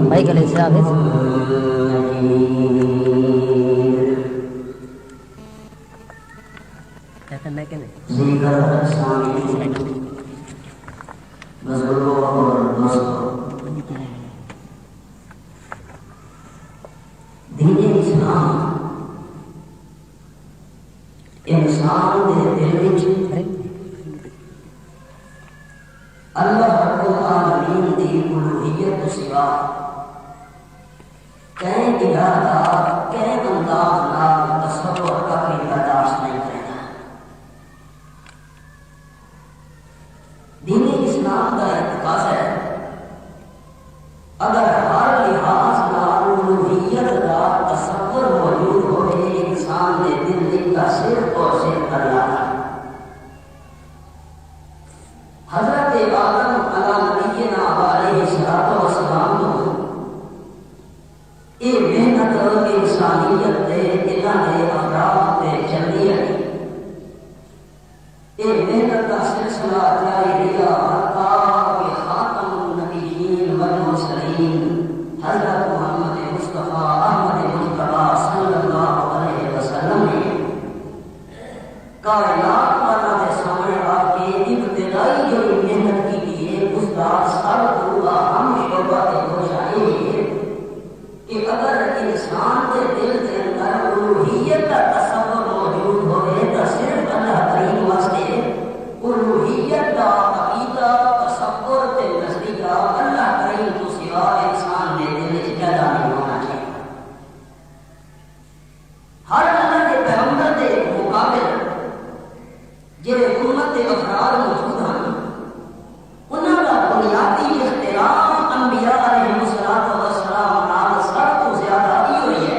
Baik kalau sudah habis. Kita naikin nih. دین اسلام انسان دے دل وچ اللہ رب العالمین دی الوہیت سوا کہیں ارادہ کہیں انداز نال تصور کا کوئی برداشت نہیں کرتا. دین اسلام کا اعتقاد ہے اگر ہر لحاظ نال الوہیت کا تصور موجود ہوئے انسان کے دل کا صرف اور صرف اللہ ہے. حضرت آدم علیہ نبینا علیہ الصلوۃ والسلام کو یہ محنت انسانیت دے انہاں دے افراد تے چلی ہے. یہ محنت کا سلسلہ جاری رہا حتیٰ کہ خاتم النبیین والمرسلین حضرت محمد مصطفیٰ احمد مجتبیٰ صلی اللہ علیہ وسلم نے کائنات والا کے سامنے آ کے ابتدائی جو محنت کی لیے اس کا سب پورا ہم شعبہ کے پہنچائے کہ اگر انسان کے دل کے اندر الوہیت کا تصور موجود ہوئے تو صرف اللہ کریم واسطے الوہیت کا عقیدہ تصور کے نزدیکہ اللہ کریم تو سوا انسان کے دل میں پیدا نہیں ہونا چاہیے. ہر اللہ کے پیغمبر کے مقابل جو امت افراد موجود ہیں انہوں کا بنیادی احترام انبیاء علیہ الصلوۃ والسلام نال سب تو زیادہ یہ ہوئی ہے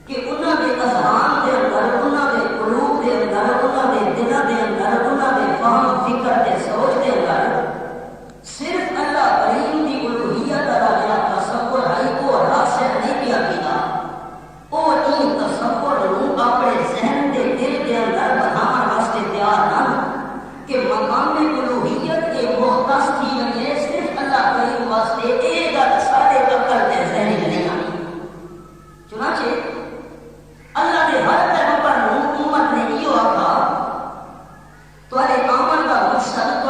کہ انہوں کے اذہان کے اندر انہوں کے قلوب کے اندر انہوں کے دلوں کے اندر انہوں کے فہم فکر کے سوچ کے اندر صرف اللہ کریم کی الوہیت کا جڑا تصور ہے وہ راسخ نہیں کیا گیا. وہ ان تصور کو اپنے ذہن کے دل کے اندر بنانے واسطے تیار نہ کہ مقام الوہیت کے مختص تھی ہے صرف اللہ کریم واسطے ایک گل سارے عقل کے ذہن نہیں آئی. چنانچہ اللہ کے ہر پیغمبر کو امت نے یہ کہا تمہارے آمن کا مقصد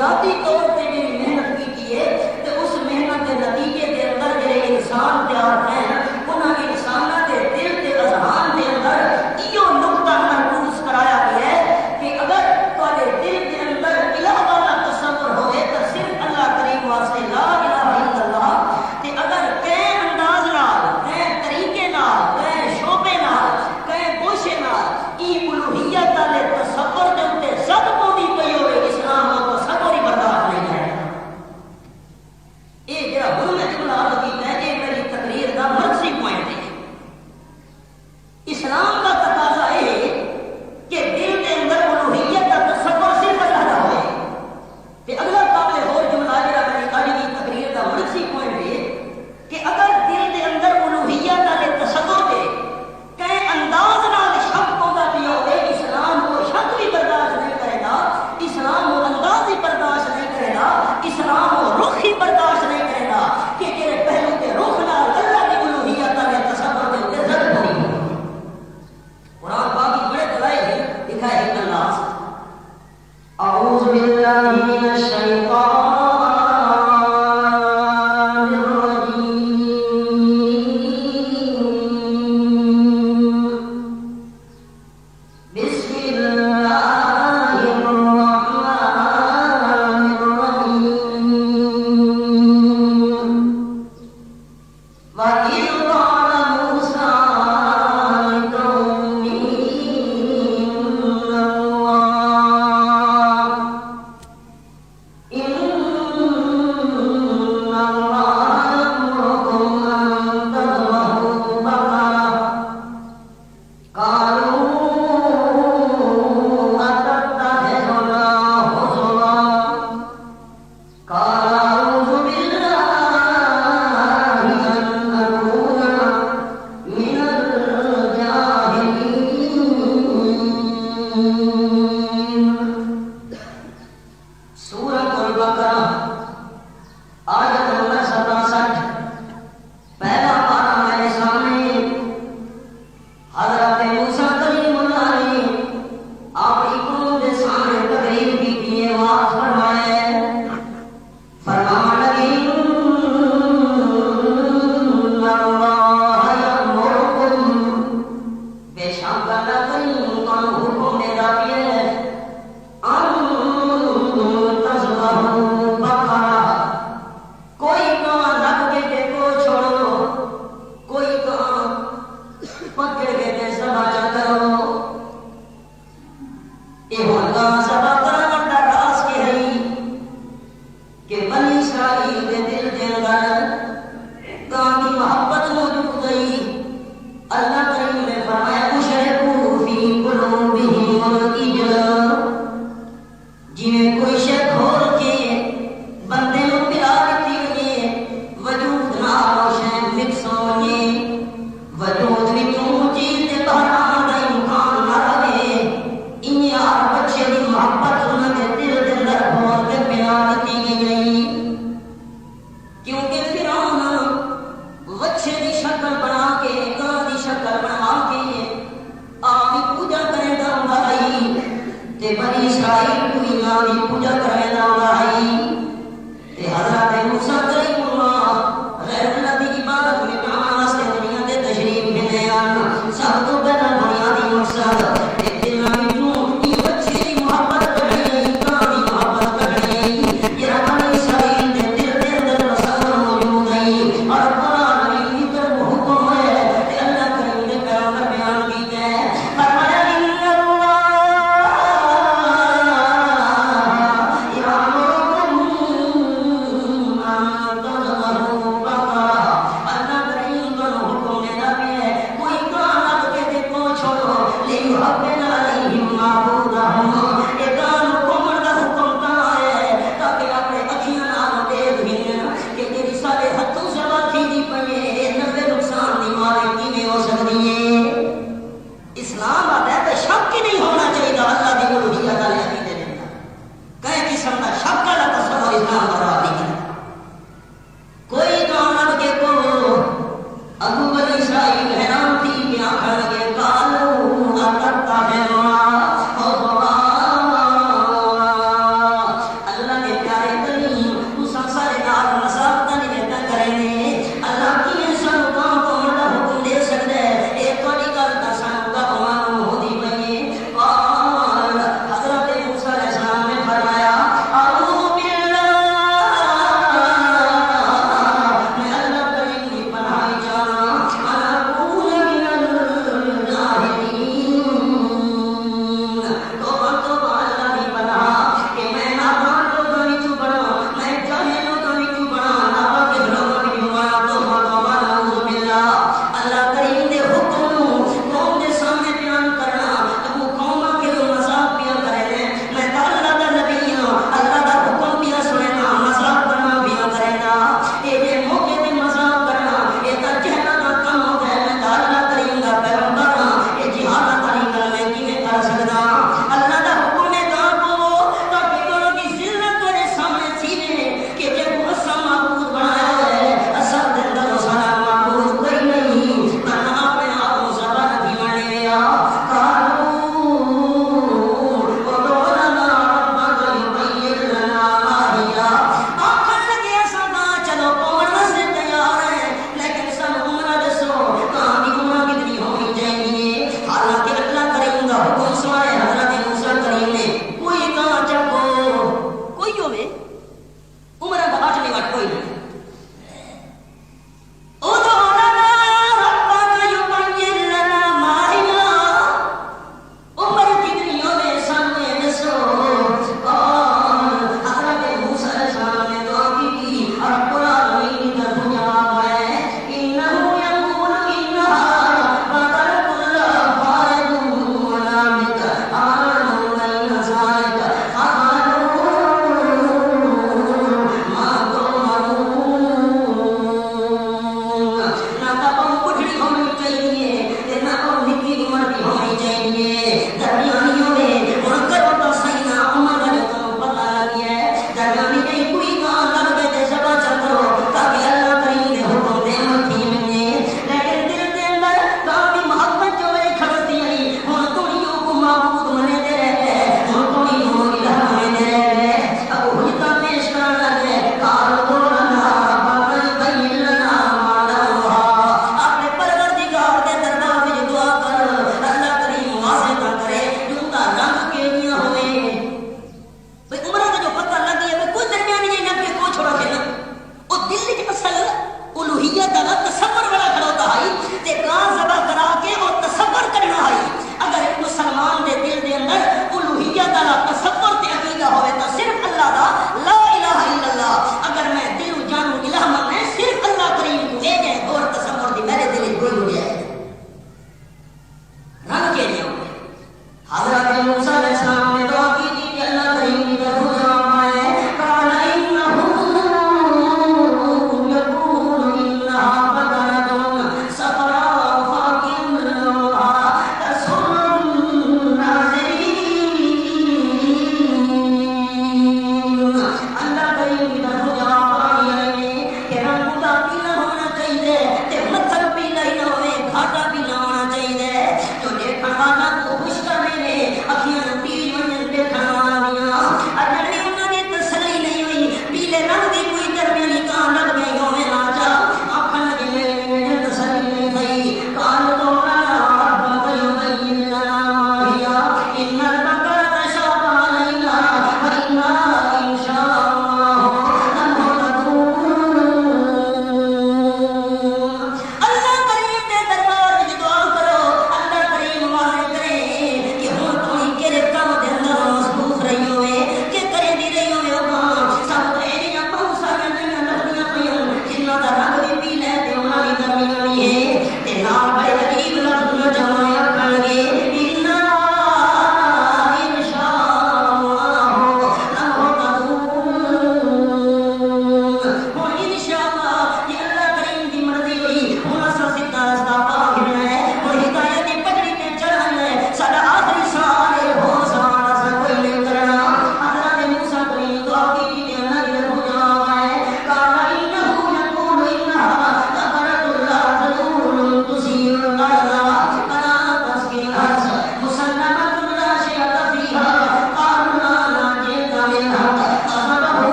بنیادی طور پہ جی محنت کی ہے تو اس محنت کے نتیجے کے اندر جڑے انسان تیار ہیں انہاں انساناں دے دل تے اذہان دے اندر ایو نقطہ محفوظ کرایا گیا ہے کہ اگر تواڈے دل دے اندر الہ والا تصور ہوئے تو صرف اللہ کریم واسطے لا الہ الا اللہ تے اگر کئی انداز نال کئی طریقے نال کئی شعبے نال کئی گوشے نال ای الوہیت والے تصور دے اوتے زد پوندی پئی ہوئے اسلام کو تصور ہی برداشت نہیں ہے. یہ جڑا ہن میں جملہ عرض کیتا ہے یہ میری تقریر دا مرکزی پوائنٹ ہے. اسلام کا تقاضا ہے کہ دل کے اندر الوہیت کا تصور صرف اللہ کا ہوئے. تے اگلا قابل اور جملہ جڑا میری اج دی تقریر دا مرکزی پوائنٹ ہے کہ اگر دل کے اندر الوہیت والے تصور دے کئی انداز نال شک پوندا پیا ہوئے اسلام کو شک بھی برداشت نہیں کرے گا اسلام کو انداز ہی برداشت نہیں کرے گا اسلام کو رخ ہی برداشت نہیں کرے گا کہ تیرے پہلو کے رخ نال اللہ کی الوہیت والے تصور دے اوپر زد پوری ہو. قرآن پاک کی بڑے دلائل لکھا ہے اللہ اعوذ باللہ من الشیطان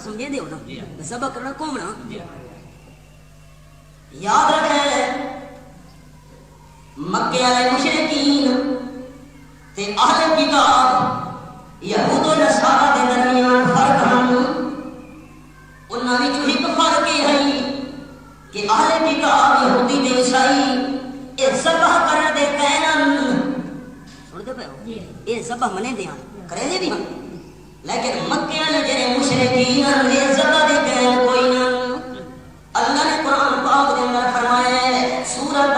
تو سمجھے دے ہو نا ذبح کرنا قومنا یاد رکھے مکے والے مشرکین تے اہل کتاب یہود و نصارا دے درمیان فرق ہن انہاں وچوں ایک فرق یہ ہے کہ اہل کتاب یہودی تے عیسائی اے ذبح کرن دے کہنن سن دے پئے اے ذبح منے دے کرے دے بھی ہن لیکن مکے والے جڑے مشرکین اے ذبح دے کہن کوئی نہ اللہ نے قرآن پاک دے اندر فرمایا ہے سورۃ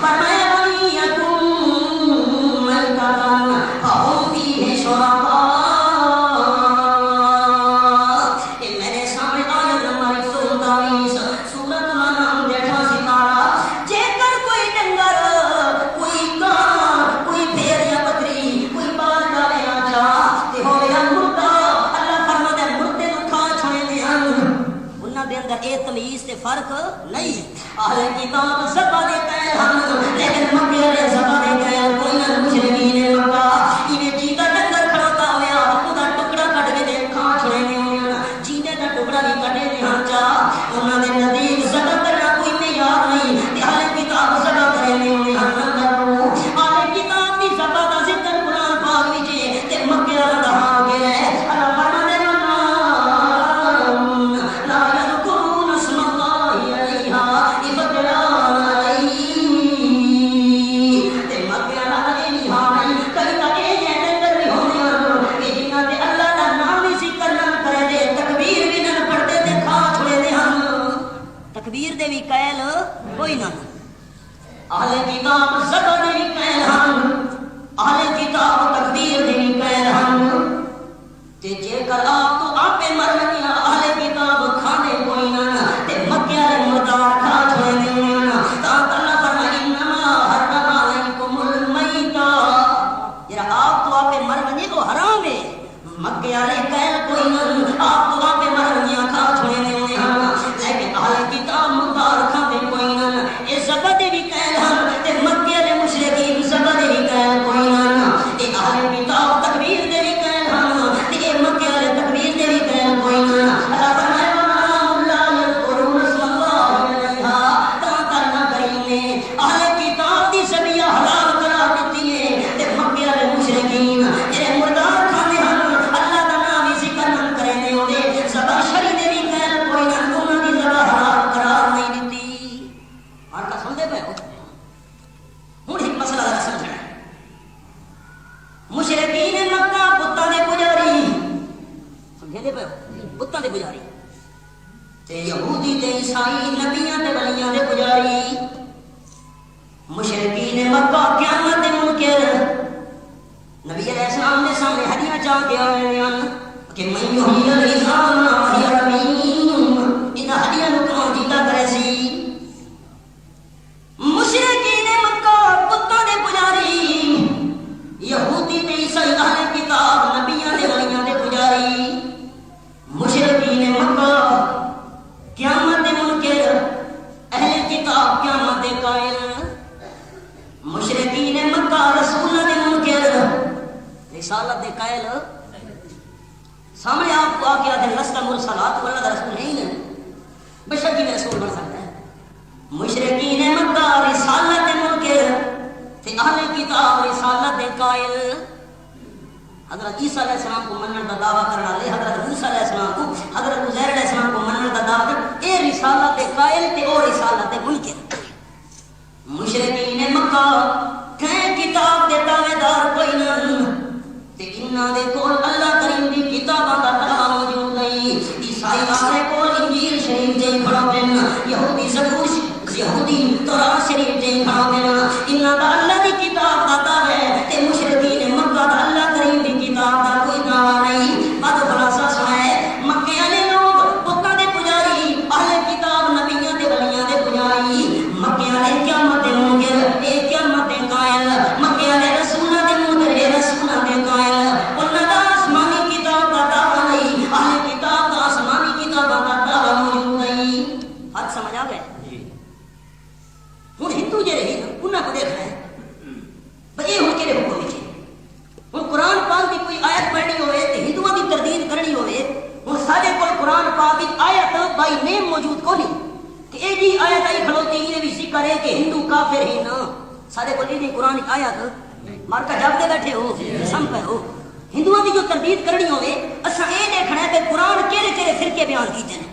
فرمایا وَإِيَّكُمْ مَلْكَةً فَهُمْ فِيهِ شُرَكَاءُ یہ میرے سامنے آیت نمبر 129 سورۃ الانعام دیکھا ستارہ جے کر کوئی ڈنگر کوئی کان کوئی بھیڑ یا بکری کوئی بال ڈالے نہ جا تے ہوے مردہ اللہ فرماتا ہے مردے نوں کھا چھوڑے دے ہن انہاں دے اندر اے تمیز تے فرق نہیں اہل کتاب ذبح دے کہے ہم لیکن مکے والے ذبح دے کہے کوئی نہ مشرکین مکہ انہیں جیتا ڈنگر کھڑوتا ہویا اودا ٹکڑا کٹ کے دے کھا چھوڑے نے جینے دا ٹکڑا بھی کٹے نے ہن جا انہاں دے نزدیک ذبح کرنا کوئی معیار نہیں تے اہل کتاب ذبح کرے نے ہن کرو اہل کتاب دی ذبح دا ذکر قرآن پاک وچ تے مکے والا دا ہاں گیا ہے اللہ فرماتا ہے لا يذكرون اسم الله عليها تکبیر دے بھی قائل کوئی نہ اہل کتاب ذبح دے بھی قائل ہن اہل کتاب تکبیر دے بھی قائل ہن تے جے کر آپ تو آپے مر لگیا اہل کتاب کھانے کوئی نہ تے مکے والے مردار کھا چھوڑے نے تا اللہ فرمائے انما حرم علیکم المیتہ یہ آپ تو آپے مر لگے تو حرام ہے مکے والے قائل کوئی نہ آپ تو آپے مر لگیا کھا چھوڑے نے لیکن اہل کتاب مردار کھانے کوئی نہ اے ذبح دے بھی قائل ہن تے مکے والے مشرکین ذبح دے بھی قائل کوئی نہ اے اہل کتاب تکبیر دے بھی قائل ہن تے اے مکے والے تکبیر دے بھی قائل کوئی نہ اللہ فرمائے لا يذكرون اسم الله عليها تا کرنا کریم نے اہل کتاب دی ذبیحہ حلال قرار دتی ہے تے مکے والے مشرکین اے مردار کھانے ہن اللہ دا نام ہی ذکر نہ کرے نے اودے ذبح شری دے بھی قائل کوئی نہ انہاں دی ذبح حلال قرار نہیں دتی اور کا سمجھے پے ہن ایک مسئلہ ذرا سمجھنا مشرکین مکہ بتاں دے پجاری سمجھے دے پے بتاں دے پجاری تے یہودی تے عیسائی نبیاں تے ولیاں دے پجاری مشرکین مکہ قیامت دے منکر نبی علیہ السلام دے سامنے ہدیہ چاہ کے آئے ہیں کہ میں یحیی العظام وہی رمیم ان ہدیہ نو کون جیتا کرے سی مشرکین مکہ بتاں دے پجاری یہودی تے عیسائی اہل کتاب نبیاں دے ولیاں دے پجاری مشرکین مکہ قیامت دے منکر اہل کتاب قیامت دے قائل مشرکین مکہ رسول دے منکر رسالت دے قائل سامنے آپ کو آکے آدھے لستا مرسلات واللہ دا رسول نہیں ہے بشک ہی میں رسول بن سکتا ہے مشرکین مکہ رسالت دے منکر تے اہل کتاب رسالت دے قائل حضرت عیسیٰ علیہ السلام کو منن دا دعویٰ کرنا لے حضرت موسیٰ علیہ السلام کو حضرت عزیر علیہ السلام کو منن دا دعویٰ کرنا اے رسالت دے قائل تے او رسالت دے منکر مشرکین مکہ کہیں کتاب دے دعوے دار کوئی نہ تے انہاں دے کول اللہ کریم دی کتاباں دا کلام موجود نہیں عیسائی والے کول انجیل شریف دے کھڑا پن یہودی زبور یہودی تورات شریف دے کھڑا پن انہاں دا اللہ دی کتاب دا دعوے تے مشرکین مکہ دا اللہ کریم دی کتاب دا کوئی دعویٰ نہیں بات خلاصہ سنائے مکے والے لوگ بتاں دے پجاری اہل کتاب نبیاں دے ولیاں دے پجاری مکے والے قیامت دے منکر اے قیامت دے قائل مکے والے رسولاں دے منکر اے رسولاں دے قائل انہاں دا بائی نیم موجود کو نہیں کہ اے جی آیت آئی کھلوتی یہ بھی ذکر ہے کہ ہندو کافر ہی نا سارے کو لیدی قرآن کی آیت مار کا جاگ دے بیٹھے ہو سم پہ ہو ہندوؤں کی جو تردید کرنی ہوئے اسا اے دیکھنا ہے کہ قرآن کیڑے کیڑے فرقے بیان کیتے ہیں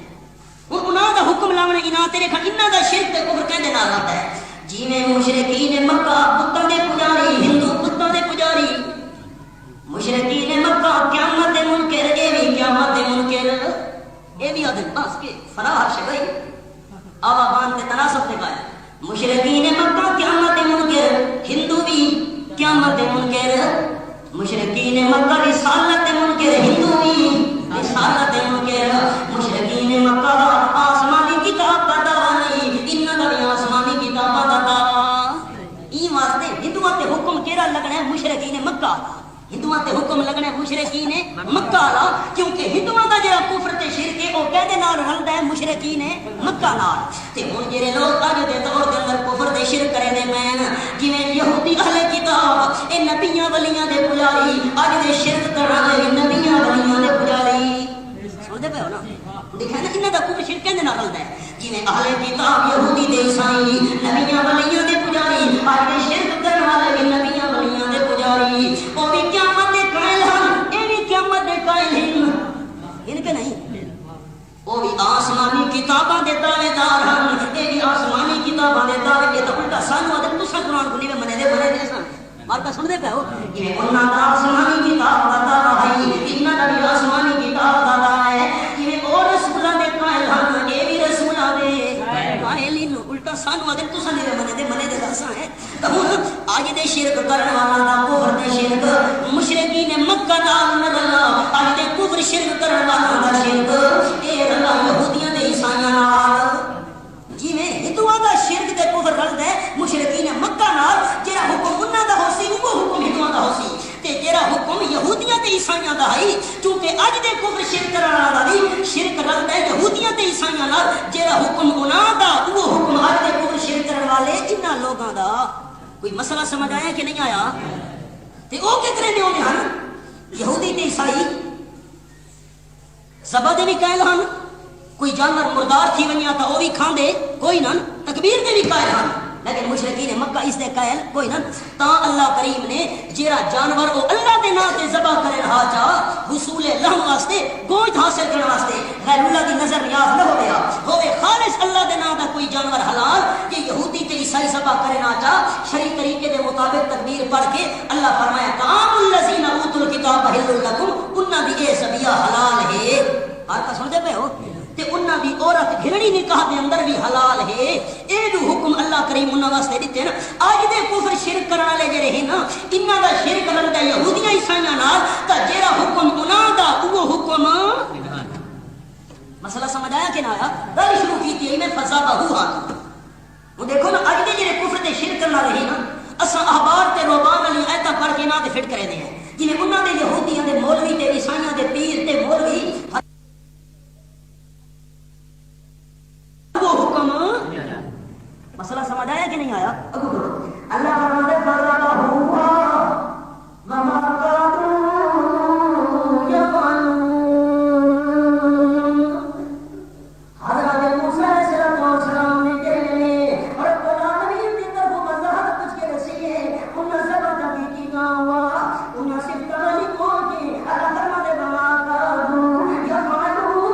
ہن انہاں دا حکم لاونے انہاں تے دیکھن انہاں دا شرک تے کفر کہندے نال آتا ہے جویں مشرکین مکہ بتاں دے پجاری ہندو بتاں دے پجاری مشرکین مکہ قیامت منکر اے بھی قیامت منکر اے بھی ادن بس کے فلاح شگئی آوا بان تے تناسب تے پایا مشرکین مکہ قیامت منکر ہندو بھی قیامت منکر مشرکین مکہ رسالت منکر ہندو بھی رسالت منکر مشرکین مکہ آسمانی کتاب کا دعویٰ نہیں انہاں دا بھی آسمانی کتاب دا دعویٰ ای واسطے ہندوؤں تے حکم کیڑا لگنا ہے مشرکین مکہ ہندوؤں تے حکم لگنا ہے مشرکین مکہ والا کیونکہ ہندوؤں دا جڑا کفر تے شرک ہے او کہدے نال رلدا ہے مشرکین مکہ نال تے ہن جڑے لوگ اج دے دور دے اندر کفر تے شرک کرے نے مین جویں یہودی اہل کتاب اے نبیاں ولیاں دے پجاری اج دے شرک کرن والے نبیاں ولیاں دے پجاری سمجھدے پے ہو نا دیکھا نا انہاں دا کفر شرک کہندے نال رلدا ہے جویں اہل کتاب یہودی تے عیسائی نبیاں ولیاں دے پجاری اج دے شرک کرن والے نبیاں ولیاں دے پجاری او بھی قیامت دے قائل ہن اے بھی قیامت دے قائل ہن ان کے نہیں وہ بھی آسمانی کتاباں دے دعوے دار ہن اے بھی آسمانی کتاباں دے دعوے کے تو الٹا سانو ادھر تساں قرآن کو نہیں منے دے سن مار کا سن دے پے ہو کہ انہاں دا آسمانی کتاب دا دعویٰ ہے انہاں دا بھی آسمانی کتاب دا دعویٰ ہے کہ او رسولاں دے قائل ہن اے بھی رسولاں دے قائل ہن الٹا سانو ادھر تساں نہیں منے دے دساں ہے تو ہن اج دے شرک کرن والا دا کفر تے شرک مشرکین مکہ نال نہ رلا اج دے کفر شرک کرن والا دا شرک اے رلا یہودیاں تے عیسائیاں نال جویں ہندوؤں دا شرک تے کفر رلدا ہے مشرکین مکہ نال جڑا حکم انہاں دا ہو سی وہ حکم ہندوؤں دا ہو سی تے جڑا حکم یہودیاں تے عیسائیاں دا ہے کیونکہ اج دے کفر شرک کرن والا دا بھی شرک رلدا ہے یہودیاں تے عیسائیاں نال جڑا حکم انہاں دا وہ حکم اج دے کفر شرک کرن والے انہاں لوگاں دا کوئی مسئلہ سمجھ آیا کہ نہیں آیا تے او کتنے نے ہونے ہن یہودی تے عیسائی ذبح دے بھی قائل ہن کوئی جانور مردار تھی ونیا تا او بھی کھاندے کوئی نہ تکبیر دے بھی قائل ہن لیکن مشرکین مکہ اس دے قائل کوئی نہ تا اللہ کریم نے جیڑا جانور او اللہ دے نام تے ذبح کرے رہا چا حصول لحم واسطے گوشت حاصل کرنے واسطے غیر اللہ دی نظر نیاز نہ ہوے خالص اللہ دے نام دا کوئی جانور حلال یہ یہودی تے عیسائی ذبح کرے نہ چا شرعی طریقے دے مطابق تکبیر پڑھ کے اللہ فرمایا طعام الذین اوتوا الکتاب حل لکم انہاں دی اے ذبیحہ حلال ہے آپ کا سمجھتے پے ہو تے انہاں دی عورت گھرڑی نکاح دے اندر بھی حلال ہے اے جو حکم اللہ کریم انہاں واسطے دتے نا اج دے کفر شرک کرن والے جڑے ہیں نا انہاں دا شرک لگدا یہودیاں عیسائیاں نال تے جڑا حکم انہاں دا وہ حکم مسئلہ سمجھ آیا کہ نہ آیا گل شروع کیتی ہے میں فضا ہوا وہ دیکھو نا اج دے جڑے کفر تے شرک کرن والے ہیں نا اساں احبار تے رہبان والی ایتاں پڑھ کے نہ تے فٹ کرے دے ہیں جنہیں انہاں دے یہودیاں دے مولوی تے عیسائیاں دے پیر تے مولوی وہ حکم مسئلہ سمجھ آیا کہ نہیں آیا اللہ فرماتے فضا ہوا وما كانوا يفعلون حضرت موسیٰ علیہ السلام نے کہے لے اور قرآن نبی کی طرف وضاحت کچھ کے رسیے انہاں سبا جبی کی گاوا انہاں صرف تغلی کو کی اللہ فرماتے وما كانوا يفعلون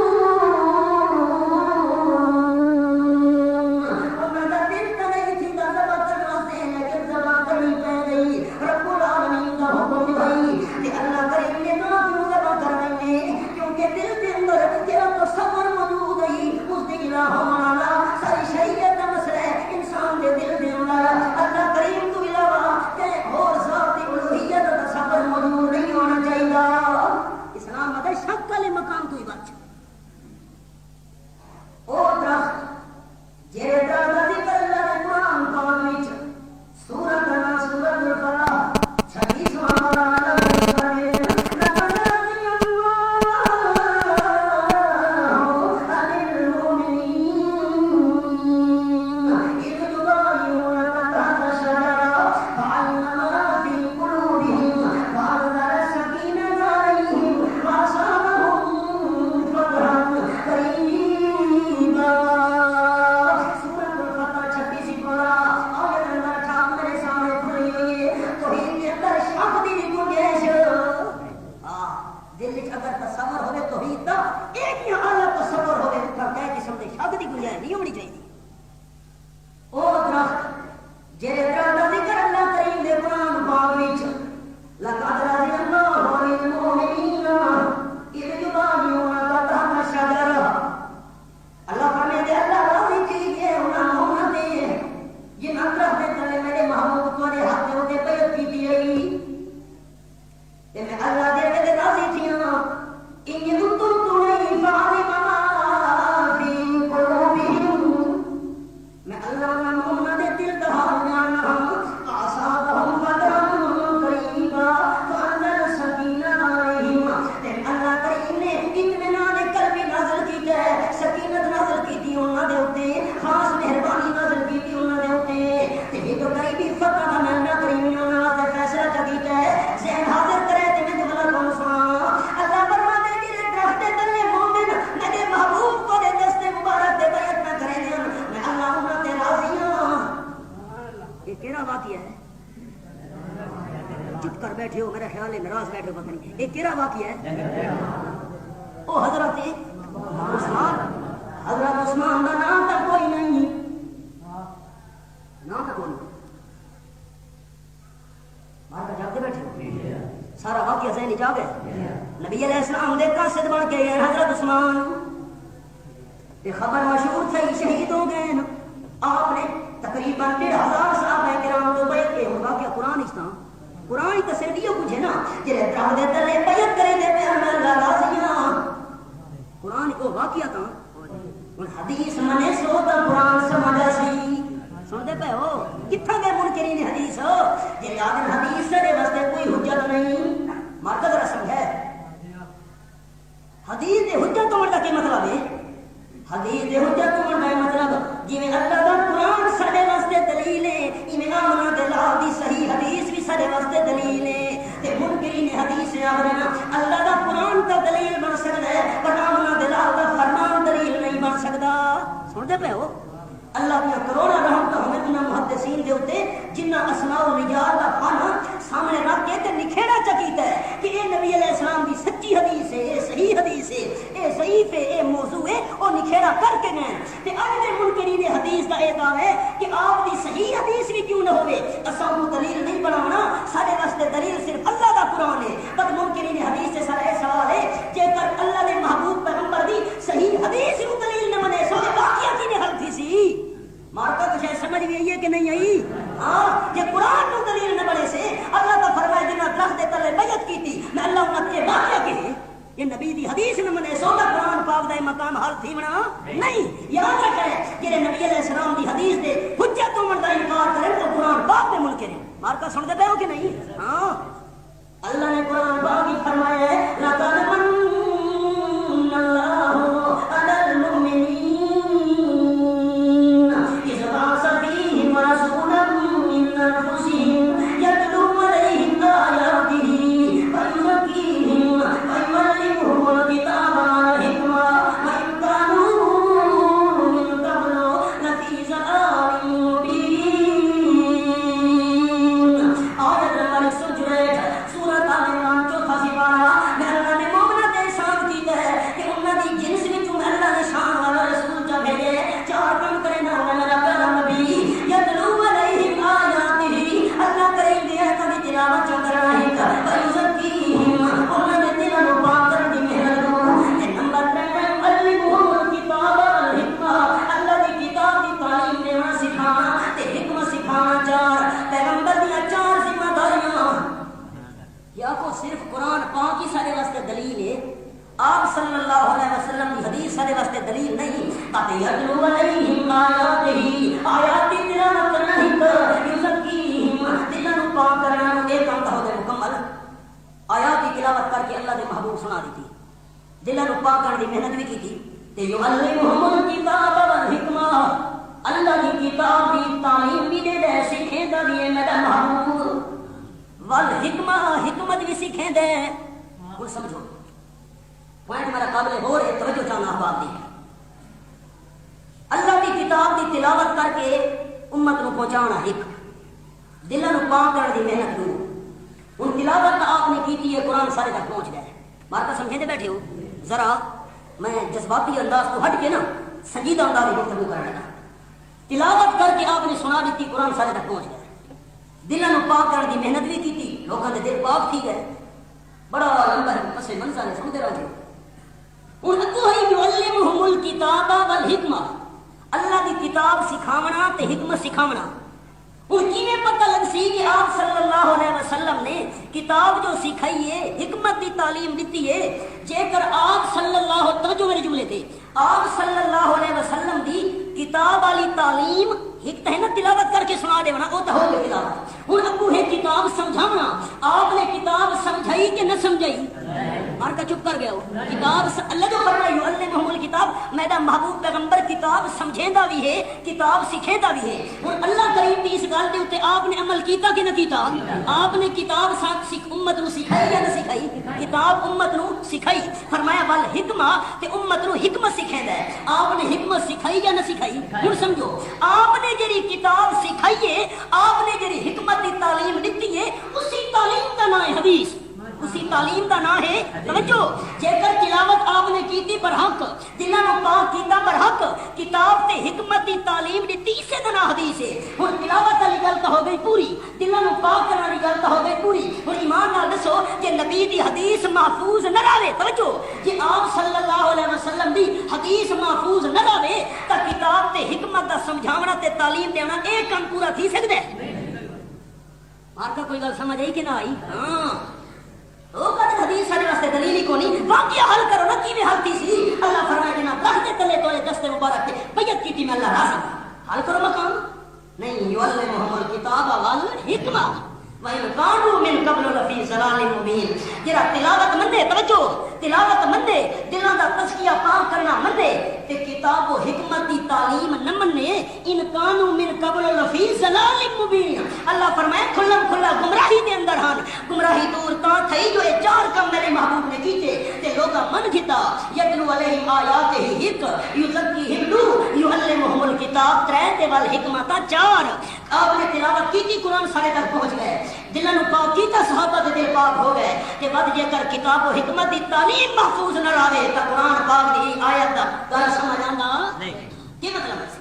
بیٹھے ہو میرا خیال ہے ناراض بیٹھے ہو پتہ نہیں یہ کیڑا واقعہ ہے او حضرت عثمان حضرت عثمان کا نام تک کوئی نہیں نام تک کوئی نہیں باہر جاتے بیٹھے ہو سارا واقعہ ذہن جا گئے نبی علیہ السلام دے قاصد بن کے گئے حضرت عثمان یہ خبر مشہور تھی شہید ہو گئے آپ نے تقریباً 1500 صحابہ کرام تو بیعت کے ہوگا کہ قرآن اسلام قرآن تو صرف یہ کچھ ہے نا جڑے درخت دے تلے بیعت کریں دے پہ ہم اللہ راضیاں قرآن کو واقعہ تھا اور حدیث منے سو تا قرآن سمجھا سی سن دے پہ ہو کتھا گئے منکرین حدیث ہو یہ یاد حدیث سے واسطے کوئی حجت نہیں مرد رسم ہے حدیث دے حجت ہونے کا کیا مطلب ہے حدیث دے حجت ہونے کا مطلب جی اللہ کا قرآن سارے واسطے دلیل ہے ایویں آمنا دے لال دی صحیح حدیث بھی سارے واسطے دلیل ہے تے منکرین حدیث ہے اللہ کا قرآن کا دلیل بن سکتا ہے پر آمنا دے لال کا فرمان دلیل نہیں بن سکتا سن دے پہ ہو اللہ کی کروڑا رحمت ہمیں انہاں محدثین دے ہوتے جنہ اسماء و نجات کا فن سامنے رکھ کے تے نکھیڑا چکیتا ہے کہ اے نبی علیہ السلام دی سچی حدیث ہے اے صحیح حدیث ہے اے ضعیف ہے اے موضوع ہے او نکھیڑا کر کے گئے تے اج دے منکرین حدیث دا اے دعویٰ ہے کہ آپ دی صحیح حدیث بھی کیوں نہ ہوے اساں کو دلیل نہیں بناونا سارے واسطے دلیل صرف اللہ دا قرآن ہے پر منکرین حدیث سے سارا سوال ہے جے کر اللہ دے محبوب پیغمبر دی صحیح حدیث نو دلیل نہ بنے سو باقیات ہی نے حل تھی سی مارکا کچھ ہے سمجھ میں آئی کہ نہیں آئی ہاں یہ قرآن کو دلیل نہ بڑے سے اللہ کا فرمائے جنہ درخت دے تلے بیعت کی تھی میں اللہ انہاں کے واقعہ کے یہ نبی دی حدیث نہ منے سو کا قرآن پاک دا مقام حل تھی بنا نہیں یاد رکھے کہ نبی علیہ السلام دی حدیث دے حجت عمر دا انکار کرے تو قرآن پاک دے ملک کرے مارکا سن دے پے ہو کہ نہیں ہاں اللہ نے قرآن پاک ہی فرمایا ہے لقد من اللہ علی المؤمنین رسولا من انفسهم يتلو عليهم آياته ويزكيهم ويعلمهم الكتاب والحكمة وإن كانوا من قبل لفي ضلال مبين آیت نمبر 164 سورۃ آل عمران 4 سپارہ میں اللہ نے مومنوں کے شان کی ہے کہ انہاں دی جنس وچ اللہ نے شان والا رسول جا بھیجے چار کام کرے نہ میرا پیارا نبی یتلو علیہم آیاتہ اللہ کریم دی آیاتاں دی تلاوت کرنا ہے ویزکیہم انہاں دے دلاں نوں پاک کرن دی محنت کرو تے نمبر 3 علمہم الکتاب والحکمہ اللہ دی کتاب دی تعلیم دینا سکھانا تے حکمت سکھانا چار پیغمبر دی چار ذمہ داریاں یا کو صرف قرآن پاک ہی سارے واسطے دلیل ہے آپ صلی اللہ علیہ وسلم کی حدیث سارے واسطے دلیل نہیں تاکہ یتلو علیہم آیاتہ آیات کی تلاوت کرنا ہی کر یزکیہم دلاں نوں پاک کرنا ایک کام تو ہے مکمل آیات کی تلاوت کر کے اللہ دے محبوب سنا دیتی دلاں نوں پاک کرنے دی محنت بھی کی تھی تے یعلمہم الکتاب والحکمہ اللہ کی کتاب دی تعلیم بھی دے دے سکھیں دا بھی میرا محبوب والحکمہ حکمت بھی سکھیں دے وہ سمجھو پوائنٹ میرا قابل غور ہے توجہ چاہنا احباب دی اللہ کی کتاب دی تلاوت کر کے امت نو پہنچانا ایک دلوں نو پاک کرنے دی محنت دو ان تلاوت آپ نے کی ہے قرآن سارے تک پہنچ گئے بات کا سمجھے دے بیٹھے ہو ذرا میں جذباتی انداز کو ہٹ کے نا سنجیدہ انداز میں گفتگو کر رہا تلاوت کر کے آپ نے سنا دیتی قرآن سارے تک پہنچ گئے دلوں نو پاک کرنے دی محنت بھی کی تھی لوگوں کے دل پاک تھی گئے بڑا لمبا پس منظر ہے سمجھ رہے ہو یعلمہم الکتاب والحکمہ اللہ کی کتاب سکھاونا تے حکمت سکھاونا ان کی پتہ لگ سی کہ آپ صلی اللہ علیہ وسلم نے کتاب جو سکھائی ہے حکمت کی تعلیم دیتی ہے جے کر آپ صلی اللہ توجہ میرے جملے تھے آپ صلی اللہ علیہ وسلم دی کتاب والی تعلیم ایک ہے نا تلاوت کر کے سنا دینا وہ تو ہو گئی تلاوت ہوں ابو ہے کتاب سمجھانا آپ نے کتاب سمجھائی کہ نہ سمجھائی مار کا چپ کر گیا ہو کتاب اللہ جو فرمایا یعلمہم الکتاب میرا محبوب پیغمبر کتاب سمجھیندا بھی ہے کتاب سکھیندا بھی ہے اور اللہ کریم دی اس گل دے اوتے آپ نے عمل کیتا کہ نہ کیتا آپ نے کتاب ساتھ سکھ امت نو سکھائی یا نہ سکھائی کتاب امت نو سکھائی فرمایا ول حکمہ تے امت نو حکمت سکھیندا ہے آپ نے حکمت سکھائی یا نہ سکھائی ہن سمجھو آپ نے جڑی کتاب سکھائی ہے آپ نے جڑی حکمت دی تعلیم دتی ہے اسی تعلیم دا نام ہے حدیث اسی تعلیم دا نام ہے توجہ جے کر تلاوت آپ نے کیتی پر حق دلاں نو پاک کیتا پر حق کتاب تے حکمت دی تعلیم دتی اسے دا نام حدیث ہے ہن تلاوت والی گل تو ہو گئی پوری دلاں نو پاک کرن والی گل تو ہو گئی پوری ہن ایمان نال دسو کہ نبی دی حدیث محفوظ نہ رہے توجہ جے آپ صلی اللہ علیہ وسلم دی حدیث محفوظ نہ رہے تا کتاب تے حکمت دا سمجھاونا تے تعلیم دینا ایک کام پورا تھی سکدا ہے مار کا کوئی گل سمجھ آئی کہ نہ آئی ہاں وہ کہتے حدیث سارے واسطے دلیل ہی کونی واقعہ حل کرو نا کی حل تھی سی اللہ فرمائے کہ نہ درخت تلے تو دستے مبارک کے بیعت کی تھی میں اللہ راضی حل کرو مقام نہیں یعلمہم الکتاب والحکمہ وَإِنْ كَانُوا مِنْ قَبْلُ لَفِي ضَلَالٍ مُبِينٍ جڑا تلاوت مندے توجہ تلاوت مندے دلاں دا تزکیہ پاک کرنا مندے تے کتاب و حکمت دی تعلیم نہ منے ان کانوا من قبل لفی ضلال مبین اللہ فرمائے کھلم کھلا گمراہی دے اندر ہن گمراہی دور تا تھئی جو اے چار کم میرے محبوب نے کیتے تے لوگا من گھتا یتلو علیہم آیاتہ حق یزکیہم نور یعلمہم الکتاب ترے تے والحکمت چار آپ نے تلاوت کی قرآن سارے تک پہنچ گئے دلوں پاک کیتا صحابہ دے دل پاک ہو گئے تے ود جے کر کتاب و حکمت دی تعلیم محفوظ نہ رہے تے قرآن پاک دی آیت دا گل سمجھ آندا نہیں کی مطلب ہے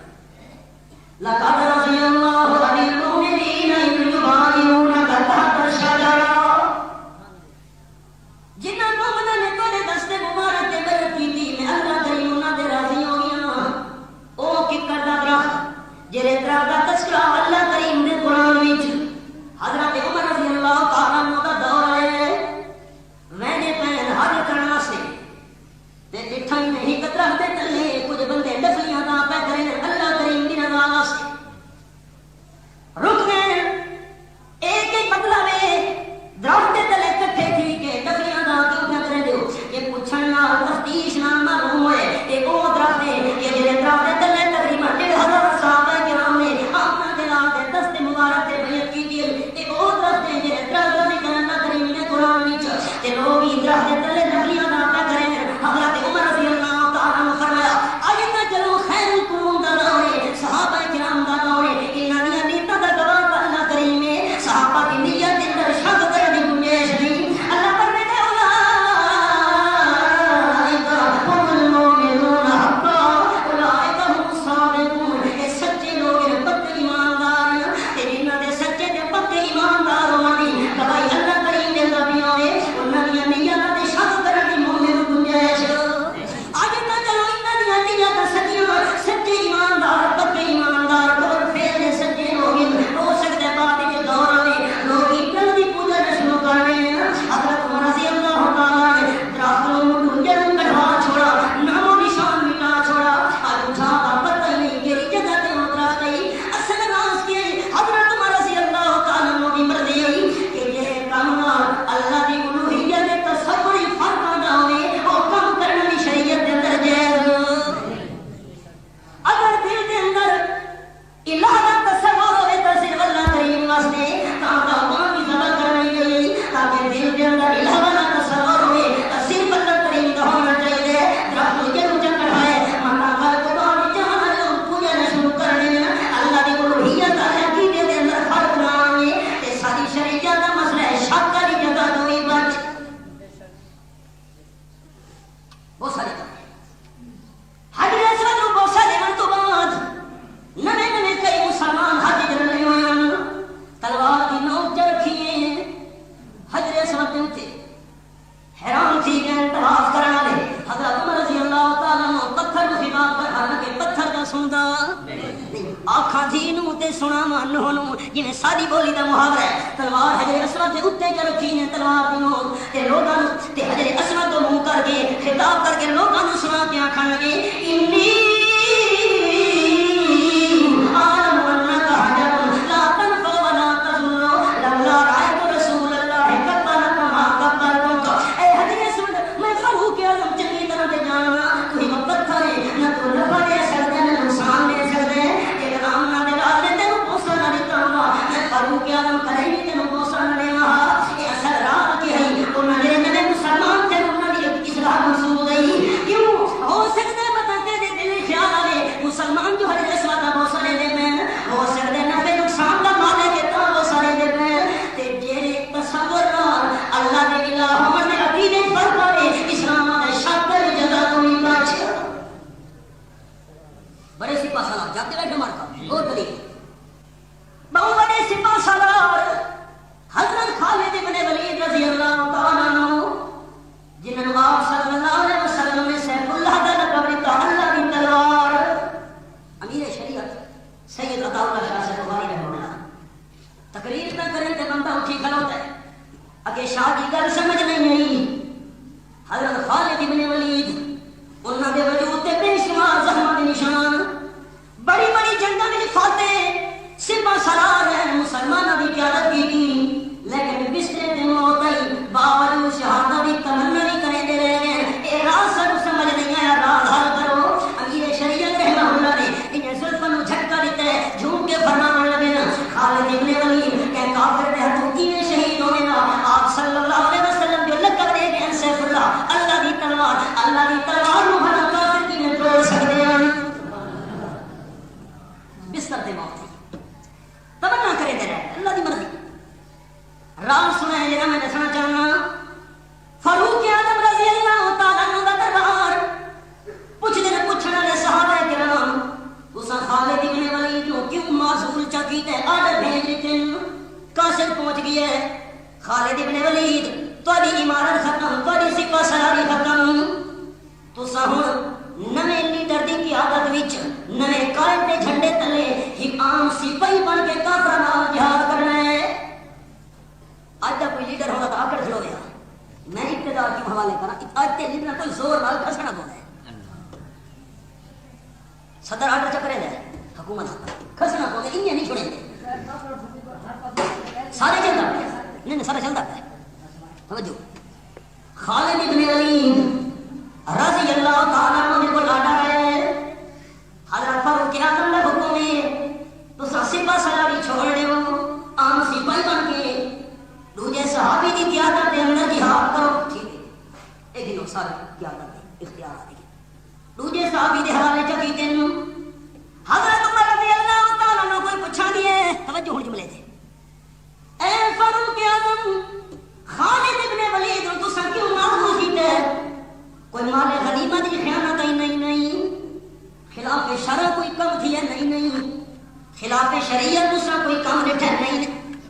لقد رضی اللہ عن المؤمنین اذ یبایعونک تحت الشجرہ جنہاں مومناں نے تیرے دستے مبارک تے بیعت کیتی میں اللہ کریم انہاں دے راضی ہو گیا او ککڑ دا درخت جڑے درخت دا تذکرہ اللہ کریم نے قرآن وچ حضرت عمر رضی اللہ تعالیٰ عنہ دا دور ہے میں نے پہن حج کرنا سے تے ڈٹھا ہی نہیں قطرہ دے تلے کچھ بندے ڈفلیاں دا پہ کریں اللہ کریم دی رضا سے رک گئے ایک ایک بدلا میں درخت دے تلے کٹھے تھی کہ ڈفلیاں دا کیوں پہ کریں دیو یہ پوچھنا تفتیش نہ معلوم ہوئے ایک او درخت ہے کہ جنہیں درخت دے تلے تقریباً 1,500 صحابہ کرام نے اپنا دلہ دے دست مبارک دے بیعت کی دی لوگ درخت تلے نکلیاں نہ پہ کریں حضرت عمر رضی اللہ تعالیٰ عنہ فرمایا آئیے چلو خیر القرون دا دورے صحابہ کرام دا دورے انہاں دی نیتاں دا گواہ اللہ کریم ہے صحابہ کی نیت دے اندر شک کرنے دی گنجائش نہیں اللہ فرماتے اولئک هم المؤمنون حقا اولئک هم الصادقون اے سچے لوگ ہیں پکے ایماندار تے انہاں دے سچے تے پکے ایماندار ہوندی گواہی اللہ کریم دے نبیوں نے سچے ایماندار پکے ایماندار اور پھر سچے لوگ ہو سکتے بات کے دور میں لوگ عقل دی پوجا شروع کر رہے ہیں حضرت عمر رضی اللہ تعالیٰ نے درختوں کو جڑوں کٹوا چھوڑا نام و نشان مٹا چھوڑا اور اٹھا کا پتہ نہیں کہ جگہ تے اترا گئی اصل راز کے حضرت عمر رضی اللہ تعالیٰ عنہ کی مرضی ہے کہ یہ کام اللہ دی الوہیت کے تصور فرق نہ ہوئے اور کام کرنے کی شریعت کے اندر جائز اگر دل کے اندر الہ کا تصور ہوئے تو صرف اللہ کریم واسطے تاکہ وہاں کی ذبح کرنی گئی تاکہ دل کے اندر الہ کا تصور ہوئے تو صرف اللہ کریم کا ہونا چاہیے درخت کے روچہ کڑھائے مانا گھر کو باہر جہاں لوگ پوجا نہ شروع کرنے اللہ کی الوہیت عقیدے کے اندر فرق نہ آئے یہ ساری شریعت کا مسئلہ ہے شک کا جگہ تو ہی بچ بہت ساری حج اسود نو بوسا دیون تو بعد نویں نویں کئی مسلمان حج کرنے ہوئے تلوار دی نوک چ رکھی حجر اسود تے حیران تھی گئے طواف کرنے والے حضرت عمر رضی اللہ تعالیٰ عنہ پتھر کو خطاب کر حالانکہ پتھر دا سندا آکھاں جی نو تے سنا مانو نو جویں ساری بولی دا محاورہ ہے تلوار حجر اسود دے اوتے چ رکھی ہے تلوار دی نوک تے لوگاں تے حجر اسود کو منہ کر کے خطاب کر کے لوگاں نو سنا کے آکھن لگے انی عالم انک حجر لا تنفع ولا تضر لولا رأيت رسول اللہ قبلک ما قبلتک اے حجر اسود میں فاروق اعظم چنگی طرح تے جاننا کوئی پتھر ہے سپاہ سالار جاتے بیٹھے مار کا اور بڑی بہت بڑے سپاہ سالار حضرت خالد بن ولید رضی اللہ تعالیٰ عنہ جنہوں آپ صلی اللہ علیہ وسلم نے سیف اللہ کا لقب دیتا اللہ کی تلوار امیر شریعت سید عطا اللہ شاہ سے بخاری رحمہ اللہ تقریر نہ کریں تو بندہ اٹھی کھڑوتا ہے اگے شاہ کی گل سمجھ نہیں آئی حضرت خالد بن ولید انہوں نے وجود تے بے شمار زخماں دے نشان بڑی بڑی جنگاں میں فاتح سپاہ سالار ہیں مسلمانوں کی قیادت کی لیکن بسترے تے موت آئی باوجود شہادت کی تمنا نہیں کریں دے رہے ہیں اے راز سب سمجھ نہیں آیا راز حل کرو امیر شریعت رحمہ اللہ نے انہیں زلفوں کو جھٹکا دیتا ہے جھوم کے فرمان لگے نا خالد ابن ولید کہ کافر دے ہاتھوں کیویں شہید ہوئے نا آپ صلی اللہ علیہ وسلم جو لقب دے گئے سیف اللہ دی تلوار نو بھلا کافر کیویں توڑ سکتے ہیں بستر تے موت تمنا کرے دے رہے اللہ دی مرضی راز سنا ہے جنہاں میں دسنا چاہنا فاروق اعظم رضی اللہ تعالیٰ عنہ دا دربار پوچھنے نے پوچھنے والے صحابہ کرام تساں خالد ابن ولید نو کیوں معزول چا کیتے آرڈر بھیج دیتے قاصد پہنچ گیا ہے خالد ابن ولید تہاڈی عمارت ختم تہاڈی سپاہ سالاری ختم تساں ہن نویں لیڈر دی قیادت وچ نویں قائد دے جھنڈے تلے ایک عام سپاہی بن کے کافراں نال جہاد کرنا ہے آج دا کوئی لیڈر ہوگا تو آکڑ کھلو گیا میں ابتدا کی حوالے کرا آج تے لیڈر کوئی زور نال کھسنا پوندا ہے صدر آرڈر چکرے دے حکومت کھسنا پوندا انہیں نہیں چھوڑیں گے سارے چلتا نہیں سارا چلتا ہے توجہ خالد ابن ولید رضی اللہ تعالیٰ عنہ کو لاڈا ہے حضرت فاروق اعظم نے حکم ہے تو سپاہ سالاری چھوڑ دے ہو عام سپاہی بن کے دوجے صحابی کی قیادت دے اندر جہاد کرو ٹھیک ہے ایک دن سارے قیادت دے اختیار آ گئے دوجے صحابی دے حوالے چکی تینوں حضرت عمر رضی اللہ تعالیٰ عنہ کوئی پوچھا دیے توجہ ہن جملے دے اے فاروق اعظم خالد ابن ولید تو سن کیوں معذور کیتے کوئی مال غنیمت کی خیانت نہیں خلاف شرع کوئی کم تھی نہیں خلاف شریعت دوسرا کوئی کم ڈٹھا نہیں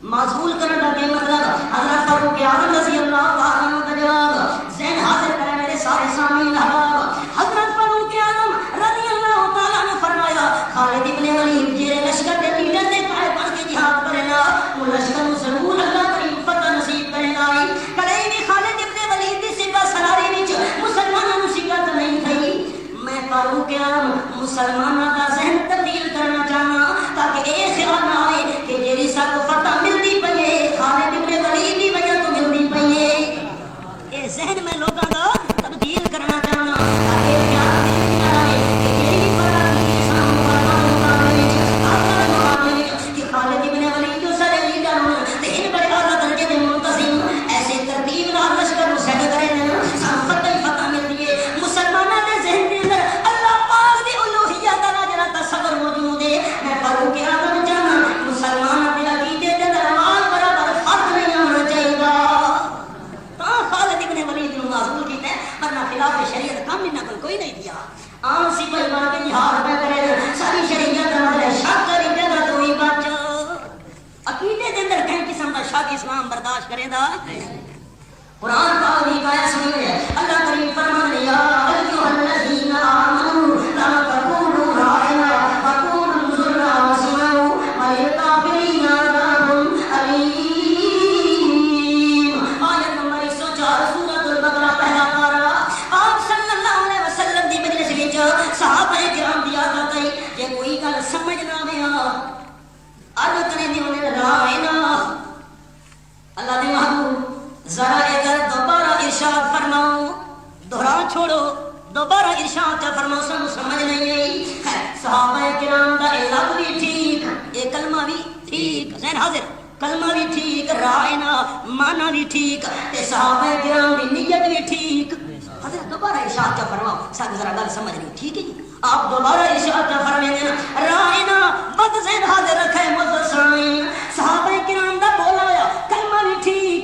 معزول کرنے کا کیا مطلب حضرت فاروق اعظم رضی اللہ تعالیٰ عنہ کا جواب ذہن حاضر کرے میرے سارے سامعین احباب حضرت فاروق اعظم رضی اللہ تعالیٰ عنہ فرمایا خالد ابن ولید جی لشکر کے لیڈر نے پائے بن کے جہاد کرے گا وہ لشکر کو ضرور اللہ کریم فتح نصیب کرے گا کڑے بھی خالد ابن ولید کی سپاہ سالاری وچ مسلمانوں کو شکست نہیں تھی میں فاروق اعظم مسلمانوں کا ذہن تبدیل کرنا چاہنا تاکہ یہ خیال نہ آئے کہ جیری سب کو فتح ملتی پئی ہے خالد ابن ولید کی وجہ تو ملتی پئی ہے یہ ذہن میں لوگوں کا تبدیل کرنا چاہنا تاکہ خیال نہ آئے کہ جیری فتح ملتی اسلام مقابلے کہ خالد ابن ولید جو سارے لیڈر ہوں تین بڑے اعلیٰ درجے کے منتظم ایسے ترتیب نال لشکر کو سیٹ کرے سب فتح ملتی ہے مسلمانوں کے ذہن کے اندر اللہ پاک دی الوہیت کا جڑا تصور موجود ہے میں فاروق اعظم جانا مسلمانوں کے عقیدے کے درمیان برابر فرق نہیں ہونا چاہیے تو خالد ابن ولید نے معزول کیتا ہے ورنہ خلاف شریعت کام انہاں کوئی نہیں کیا عام سپاہی بن کے جہاد نہ کرے ساری شریعت اندر شک کری جگہ تو ہی بچ عقیدے کے اندر کہیں قسم کا شک اسلام برداشت کرے دا قرآن پاک کی آیت سنیے اللہ کریم فرماتا ہے یا ایھا الذین آمنوا لا تقولوا راعنا وقولوا انظرنا واسمعوا وللکافرین عذاب علیم آیت نمبر 104 سورۃ البقرہ پہلا پارہ آپ صلی اللہ علیہ وسلم دی مجلس وچ صحابہ کرام دی عادت ہے کہ کوئی گل سمجھ نہ آوے عرض کرنے دی انہیں راعنا اللہ دے محبوب ذرا اگر دوبارہ ارشاد فرماؤ دوہرا چھوڑو دوبارہ ارشاد فرماؤ سن سمجھ نہیں آئی صحابہ کرام دا لفظ بھی ٹھیک یہ کلمہ بھی ٹھیک ذہن حاضر کلمہ بھی ٹھیک رائنا معنی بھی ٹھیک تے صحابہ کرام دی نیت بھی ٹھیک حضرت دوبارہ ارشاد کا فرماؤ سن ذرا گل سمجھ نہیں ٹھیک ہے آپ دوبارہ ارشاد کا فرمائیں رائنا بد ذہن حاضر رکھے مذسرین صحابہ کرام دا بولا ہوا کلمہ بھی ٹھیک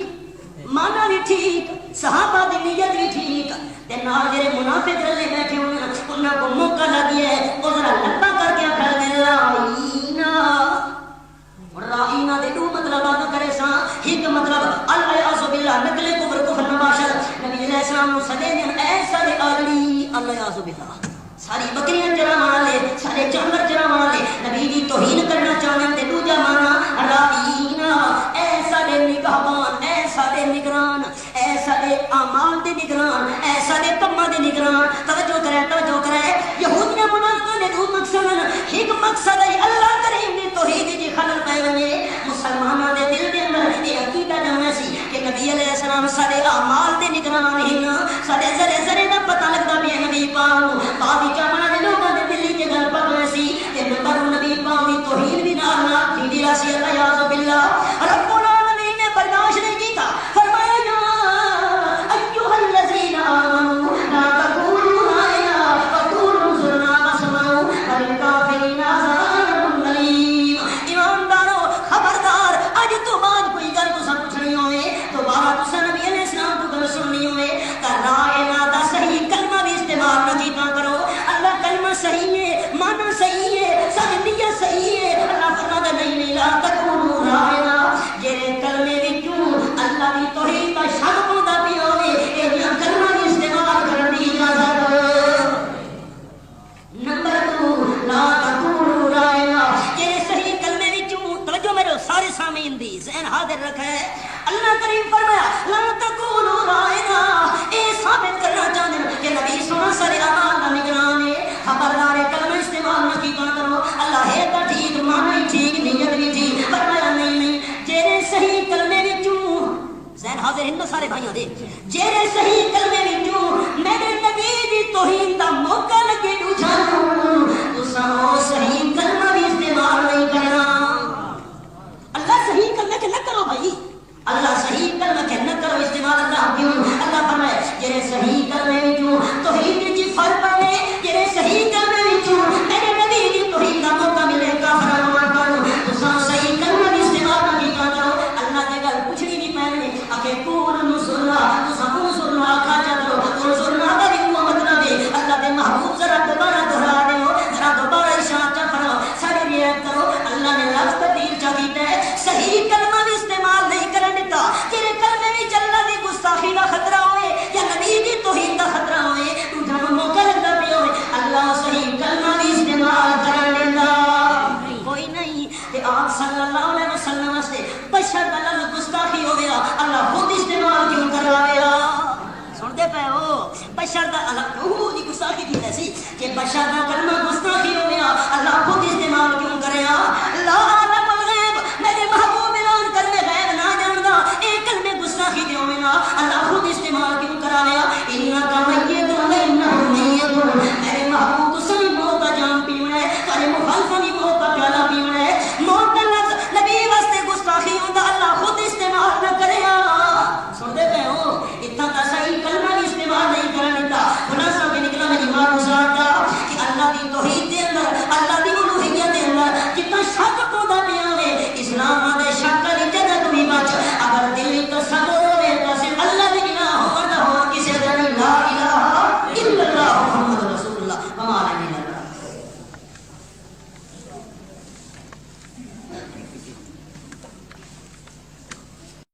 مانا بھی ٹھیک صحابہ دی نیت بھی ٹھیک تے نال جڑے منافق رلے بیٹھے انہاں کو موقع لگ گیا ہے او ذرا لبا کر کے الیاذ باللہ ساری بکریاں چراون والے سارے جانور چراون والے نبی دی توہین کرنا چاہن تے دوجا مانا راعینا اے سارے نگہبان اے سارے نگران اے سارے اعمال دے نگران اے سارے کماں دے نگران توجہ کرے یہودیاں منافقاں نے دو مقصد ایک مقصد ہے اللہ کریم نے توحید دی خلل پے ونجے مسلماناں دے دل دے اندر یہ عقیدہ جمع سی کہ نبی علیہ السلام سارے اعمال دے نگران ہیں سارے ذرے ذرے دا پتہ لگدا بھی نبی پاک باقی جامنا دے لوکاں دے دل وچ گل پکے سی تے نمبر نبی پاک دی توحید بھی نال تھی راسی اللہ یاذ باللہ رب العالمین نے برداشت نہیں کیتا فرمایا یا ایھا الذین آمنوا لا تقولوا راعنا وقولوا انظرنا واسمعوا وللکافرین عذاب الیم ایماندارو خبردار اج تو بعد کوئی گل تساں پوچھنی ہوئے تو بعد تساں نبی علیہ السلام تو گل سننی ہوئے تے راعنا دا صحیح کلمہ بھی استعمال نہ کیتا کرو اللہ کلمہ صحیح ہے معنی صحیح ہے ساری نیت صحیح ہے اللہ فرماتا نہیں لا تقولوا راعنا جڑے کلمے وچوں اللہ دی توحید دا شک ہوندا پیا ہوے اے کلمہ بھی استعمال کرن دی اجازت نمبر 2 لا تقولوا راعنا جڑے صحیح کلمے وچوں توجہ میرے سارے سامعین دی ذہن حاضر رکھے اللہ کریم فرمایا لا تقولوا راعنا اے ثابت کرنا چاہندے کہ نبی سونا سارے اعمال دا نگران ہے خبردار کلمہ استعمال نہ کیتا کرو اللہ ہے تا ٹھیک معنی ٹھیک نیت بھی ٹھیک فرمایا نہیں جڑے صحیح کلمے وچوں ذہن حاضر ہن سارے بھائیاں دے جڑے صحیح کلمے وچوں میرے نبی دی توہین دا موقع لگے دوجھانوں تساں او صحیح کلمہ بھی استعمال نہیں کرنا اللہ صحیح کلمہ کہ نہ کرو بھائی اللہ صحیح کلمہ کہ نہ کرو استعمال اللہ کیوں اللہ فرمائے جڑے صحیح کلمے وچوں توحید وچ فرق ہے جڑے صحیح کلمے وچوں میرے نبی دی توحید دا موقع ملے کافر نہ کرو تساں صحیح کلمہ بھی استعمال نہ کیتا کرو اللہ دے گل پوچھنی نہیں پے اکے کون نصرنا تساں نصرنا کھا جا کرو نصرنا دا بھی مطلب ہے اللہ دے محبوب ذرا دوبارہ دہرا دیو ذرا دوبارہ اشارہ فرماؤ ساری رعایت کرو اللہ نے لفظ تبدیل چا کیتا ہے صحیح کلمہ بھی استعمال نہیں کرن دیتا تیرے کلمے وچ اللہ دی گستاخی دا خطرہ ہوئے یا نبی دی توہین دا خطرہ ہوئے تو جانو موقع لگدا پیا ہوئے اللہ صحیح کلمہ بھی استعمال کرن دیندا کوئی نہیں تے آپ صلی اللہ علیہ وسلم واسطے بشر دا لفظ گستاخی ہو گیا اللہ خود استعمال کیوں کروایا سن دے پے ہو بشر دا اللہ روح دی گستاخی کیتا سی کہ بشر دا